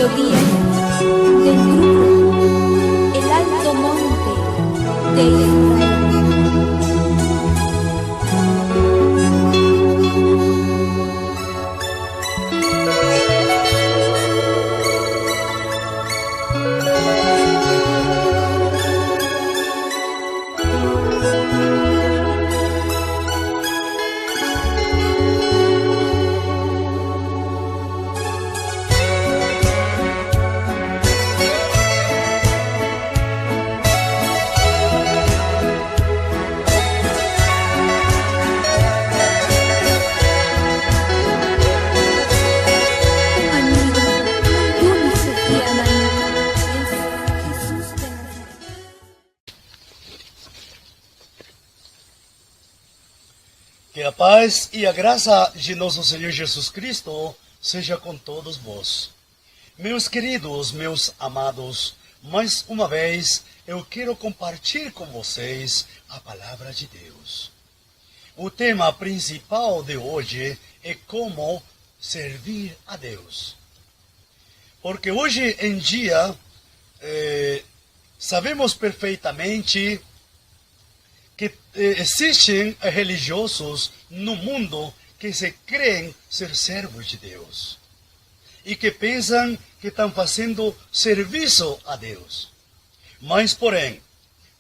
melodía del grupo El Alto Monte de Israel. Que a paz e a graça de nosso Senhor Jesus Cristo seja com todos vós. Meus queridos, meus amados, mais uma vez eu quero compartilhar com vocês a palavra de Deus. O tema principal de hoje é como servir a Deus. Porque hoje em dia sabemos perfeitamente que existem religiosos no mundo que se creem ser servos de Deus e que pensam que estão fazendo serviço a Deus. Mas, porém,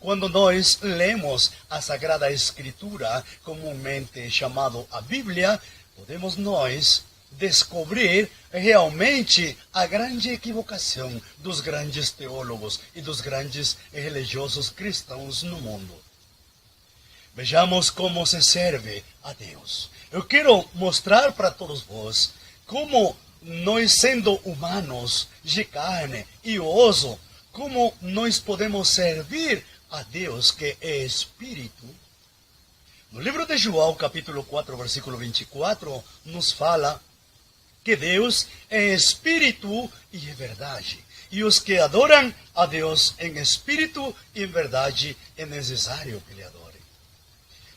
quando nós lemos a Sagrada Escritura, comumente chamado a Bíblia, podemos nós descobrir realmente a grande equivocação dos grandes teólogos e dos grandes religiosos cristãos no mundo. Vejamos como se serve a Deus. Eu quero mostrar para todos vós como nós, sendo humanos de carne e osso, como nós podemos servir a Deus, que é Espírito. No livro de João, capítulo 4, versículo 24, nos fala que Deus é Espírito e é verdade. E os que adoram a Deus em Espírito e em verdade, é necessário que Ele adore.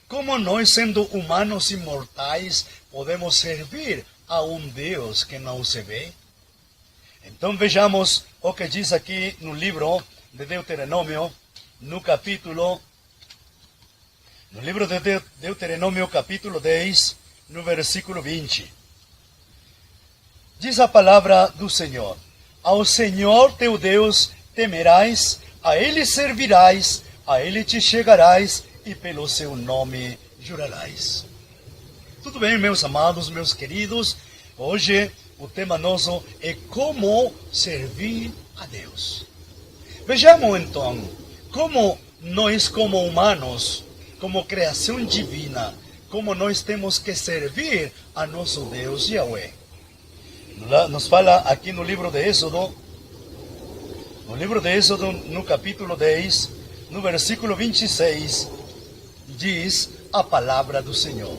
Como nós, sendo humanos imortais, podemos servir a um Deus que não se vê? Então vejamos o que diz aqui no livro de Deuteronômio, no livro de Deuteronômio, capítulo 10, no versículo 20. Diz a palavra do Senhor: ao Senhor teu Deus temerás, a Ele servirás, a Ele te chegarás, e pelo seu nome jurarás. Tudo bem, meus amados, meus queridos? Hoje o tema nosso é como servir a Deus. Vejamos então como nós, como humanos, como criação divina, como nós temos que servir a nosso Deus Yahweh. Nos fala aqui no livro de Êxodo, no capítulo 10, no versículo 26, diz a palavra do Senhor: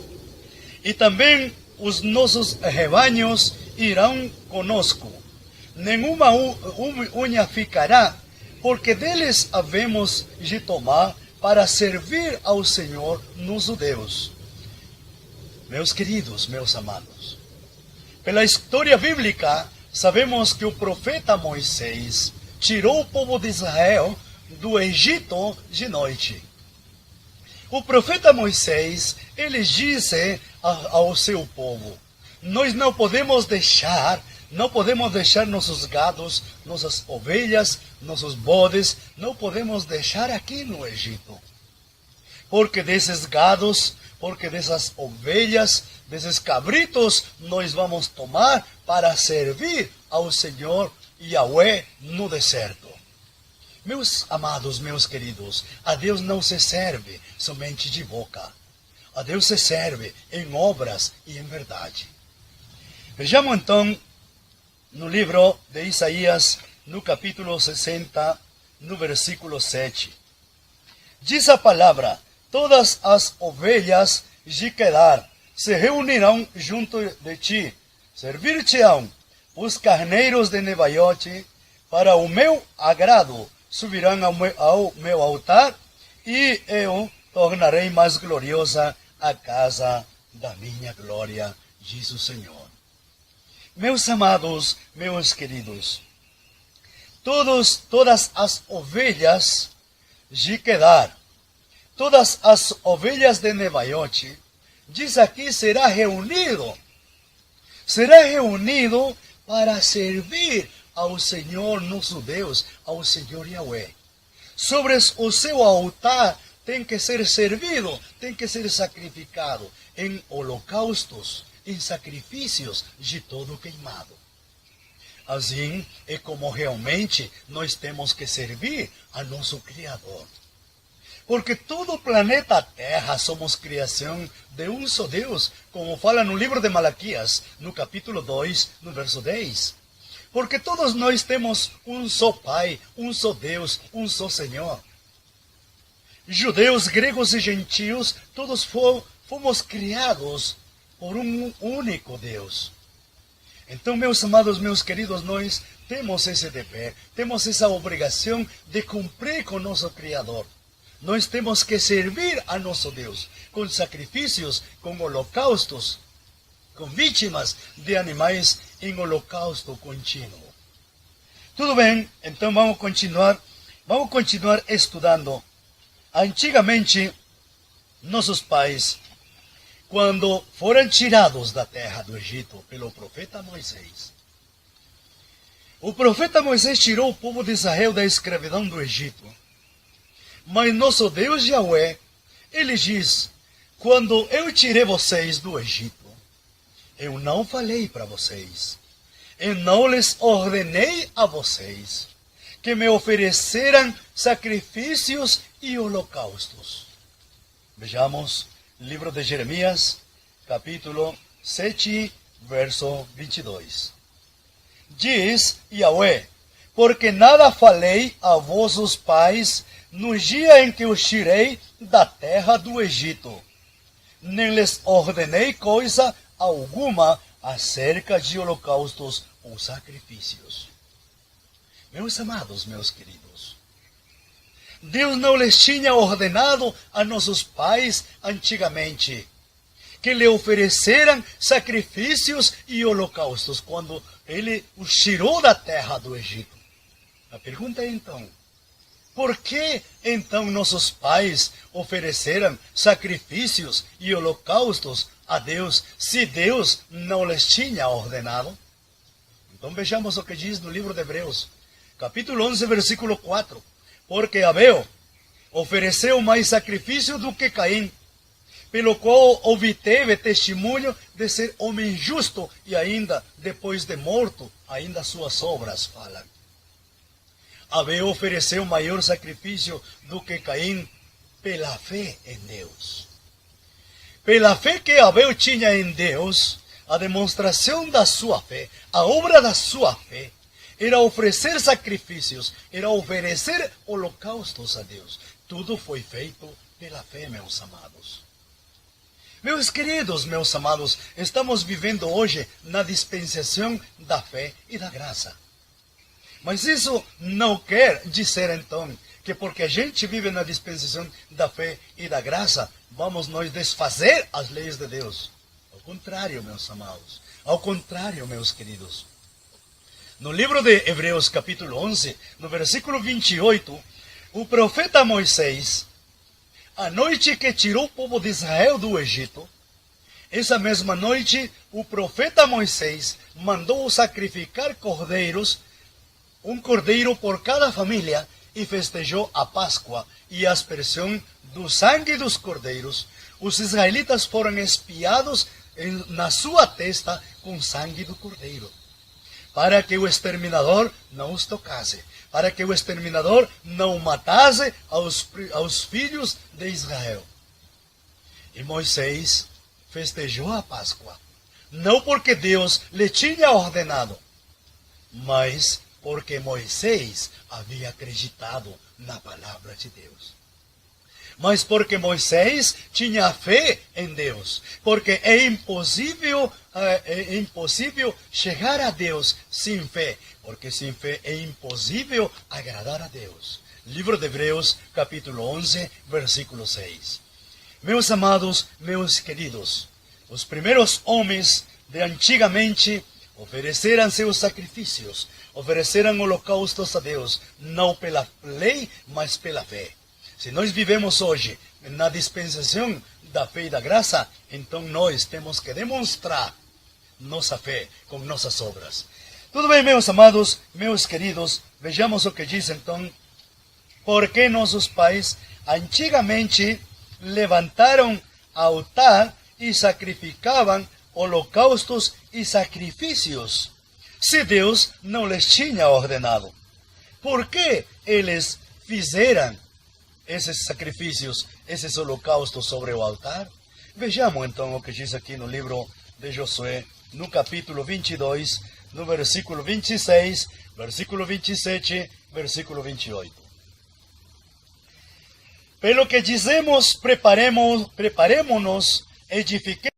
e também os nossos rebanhos irão conosco, nenhuma unha ficará, porque deles havemos de tomar para servir ao Senhor nosso Deus. Meus queridos, meus amados, pela história bíblica, sabemos que o profeta Moisés tirou o povo de Israel do Egito de noite. O profeta Moisés, ele disse ao seu povo: nós não podemos deixar nossos gados, nossas ovelhas, nossos bodes, não podemos deixar aqui no Egito. Porque desses gados, porque dessas ovelhas, desses cabritos, nós vamos tomar para servir ao Senhor Yahweh no deserto. Meus amados, meus queridos, a Deus não se serve somente de boca. A Deus se serve em obras e em verdade. Vejamos então no livro de Isaías, no capítulo 60, no versículo 7. Diz a palavra: todas as ovelhas de Quedar se reunirão junto de ti, servir-te-ão os carneiros de Nebaiote, para o meu agrado subirão ao meu altar, e eu tornarei mais gloriosa a casa da minha glória, diz o Senhor. Meus amados, meus queridos, todas as ovelhas de Quedar, todas as ovelhas de Nebaiote, diz aqui, será reunido para servir ao Senhor nosso Deus, ao Senhor Yahweh. Sobre o seu altar tem que ser servido, tem que ser sacrificado em holocaustos, em sacrifícios de todo queimado. Assim é como realmente nós temos que servir a nosso Criador. Porque todo o planeta Terra somos criação de um só Deus, como fala no livro de Malaquias, no capítulo 2, no verso 10. Porque todos nós temos um só Pai, um só Deus, um só Senhor. Judeus, gregos e gentios, todos fomos criados por um único Deus. Então, meus amados, meus queridos, nós temos esse dever, temos essa obrigação de cumprir com nosso Criador. Nós temos que servir a nosso Deus com sacrifícios, com holocaustos, com vítimas de animais em holocausto contínuo. Tudo bem, então vamos continuar estudando. Antigamente, nossos pais, quando foram tirados da terra do Egito pelo profeta Moisés, o profeta Moisés tirou o povo de Israel da escravidão do Egito. Mas nosso Deus Yahweh, ele diz, quando eu tirei vocês do Egito, eu não falei para vocês, eu não lhes ordenei a vocês que me ofereceram sacrifícios e holocaustos. Vejamos, livro de Jeremias, capítulo 7, verso 22. Diz Yahweh, porque nada falei a vossos pais no dia em que os tirei da terra do Egito, nem lhes ordenei coisa alguma acerca de holocaustos ou sacrifícios. Meus amados, meus queridos, Deus não lhes tinha ordenado a nossos pais antigamente que lhe ofereceram sacrifícios e holocaustos quando ele os tirou da terra do Egito. A pergunta é então, por que então nossos pais ofereceram sacrifícios e holocaustos a Deus, se Deus não lhes tinha ordenado? Então vejamos o que diz no livro de Hebreus, capítulo 11, versículo 4. Porque Abel ofereceu mais sacrifício do que Caim, pelo qual obteve testemunho de ser homem justo, e ainda, depois de morto, ainda suas obras falam. Abel ofereceu maior sacrifício do que Caim, pela fé em Deus. Pela fé que Abel tinha em Deus, a demonstração da sua fé, a obra da sua fé, era oferecer sacrifícios, era oferecer holocaustos a Deus. Tudo foi feito pela fé, meus amados. Meus queridos, meus amados, estamos vivendo hoje na dispensação da fé e da graça. Mas isso não quer dizer, então, que porque a gente vive na dispensação da fé e da graça, vamos nós desfazer as leis de Deus. Ao contrário, meus amados. Ao contrário, meus queridos. No livro de Hebreus, capítulo 11, no versículo 28, o profeta Moisés, a noite que tirou o povo de Israel do Egito, essa mesma noite, o profeta Moisés mandou sacrificar cordeiros, um cordeiro por cada família, e festejou a Páscoa e a aspersão do sangue dos cordeiros. Os israelitas foram espiados na sua testa com sangue do cordeiro, para que o exterminador não os tocasse, para que o exterminador não matasse aos filhos de Israel. E Moisés festejou a Páscoa, não porque Deus lhe tinha ordenado, mas porque Moisés havia acreditado na palavra de Deus. Mas porque Moisés tinha fé em Deus, porque é impossível chegar a Deus sem fé, porque sem fé é impossível agradar a Deus. Livro de Hebreus, capítulo 11, versículo 6. Meus amados, meus queridos, os primeiros homens de antigamente ofereceram seus sacrifícios, ofereceram holocaustos a Deus, não pela lei, mas pela fé. Se nós vivemos hoje na dispensação da fé e da graça, então nós temos que demonstrar nossa fé com nossas obras. Tudo bem, meus amados, meus queridos, vejamos o que diz então. Porque nossos pais antigamente levantaram altar e sacrificavam holocaustos e sacrifícios, se Deus não lhes tinha ordenado? Por que eles fizeram esses sacrifícios, esses holocaustos sobre o altar? Vejamos então o que diz aqui no livro de Josué, no capítulo 22, no versículo 26, versículo 27, versículo 28. Pelo que dizemos, preparemo-nos, edifiquemos